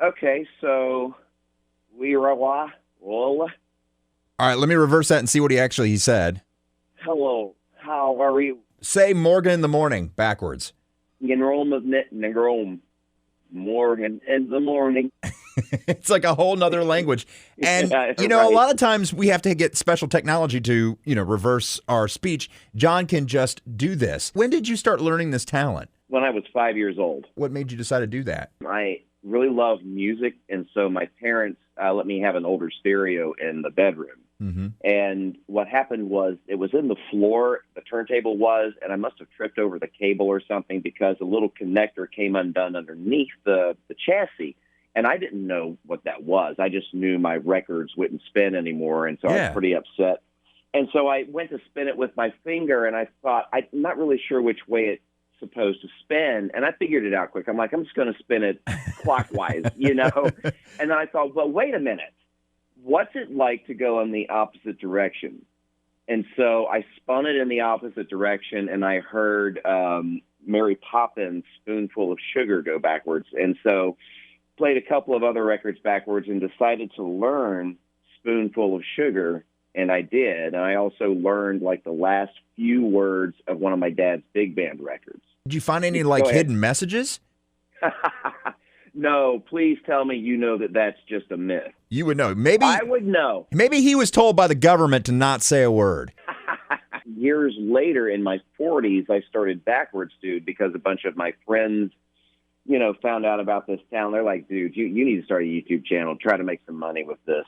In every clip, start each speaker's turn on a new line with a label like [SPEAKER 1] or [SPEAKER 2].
[SPEAKER 1] Okay, so we roll.
[SPEAKER 2] All right, let me reverse that and see what he said.
[SPEAKER 1] Hello, how are you?
[SPEAKER 2] Say Morgan in the morning backwards.
[SPEAKER 1] Morgan in the morning.
[SPEAKER 2] It's like a whole nother language. And,
[SPEAKER 1] Yeah,
[SPEAKER 2] a
[SPEAKER 1] right.
[SPEAKER 2] lot of times we have to get special technology to, reverse our speech. John can just do this. When did you start learning this talent?
[SPEAKER 1] When I was 5 years old.
[SPEAKER 2] What made you decide to do that?
[SPEAKER 1] I really love music, and so my parents let me have an older stereo in the bedroom.
[SPEAKER 2] Mm-hmm.
[SPEAKER 1] And what happened was it was in the floor, the turntable was, and I must have tripped over the cable or something because a little connector came undone underneath the chassis. And I didn't know what that was. I just knew my records wouldn't spin anymore, and so I was pretty upset. And so I went to spin it with my finger, and I thought, I'm not really sure which way it's supposed to spin, and I figured it out quick. I'm like, I'm just going to spin it clockwise, And then I thought, well, wait a minute. What's it like to go in the opposite direction? And so I spun it in the opposite direction, and I heard Mary Poppins' Spoonful of Sugar go backwards. And so played a couple of other records backwards and decided to learn Spoonful of Sugar, and I did. And I also learned, like, the last few words of one of my dad's big band records.
[SPEAKER 2] Did you find any, hidden messages?
[SPEAKER 1] No, please tell me you know that that's just a myth.
[SPEAKER 2] You would know. Maybe
[SPEAKER 1] I would know.
[SPEAKER 2] Maybe he was told by the government to not say a word.
[SPEAKER 1] Years later, in my 40s, I started Backwards Dude because a bunch of my friends, found out about this talent. They're like, dude, you need to start a YouTube channel, try to make some money with this.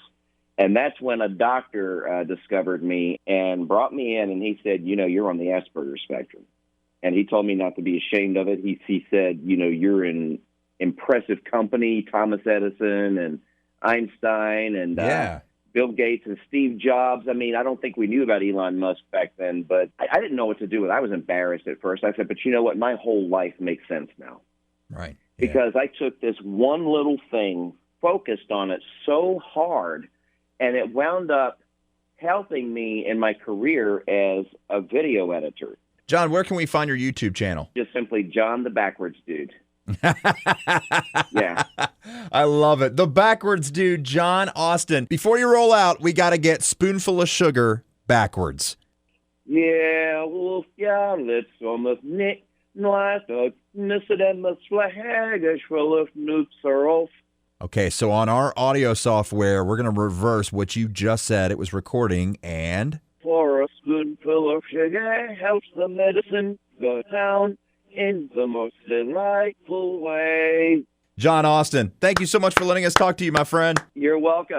[SPEAKER 1] And that's when a doctor discovered me and brought me in, and he said, you're on the Asperger's spectrum. And he told me not to be ashamed of it. He said, you're in impressive company, Thomas Edison and Einstein and Bill Gates and Steve Jobs. I mean, I don't think we knew about Elon Musk back then, but I didn't know what to do with it. I was embarrassed at first. I said, but you know what? My whole life makes sense now.
[SPEAKER 2] Right.
[SPEAKER 1] Yeah. Because I took this one little thing, focused on it so hard, and it wound up helping me in my career as a video editor.
[SPEAKER 2] John, where can we find your YouTube channel?
[SPEAKER 1] Just simply John the Backwards Dude. Yeah.
[SPEAKER 2] I love it. The Backwards Dude, John Austin. Before you roll out, we got to get Spoonful of Sugar backwards.
[SPEAKER 1] Yeah, wolf, ja, let's almost nick, like a missed and the swag, full of noops are off.
[SPEAKER 2] Okay, so on our audio software, we're going to reverse what you just said. It was recording, and
[SPEAKER 1] for a spoonful of sugar helps the medicine go down in the most delightful way.
[SPEAKER 2] John Austin, thank you so much for letting us talk to you, my friend.
[SPEAKER 1] You're welcome.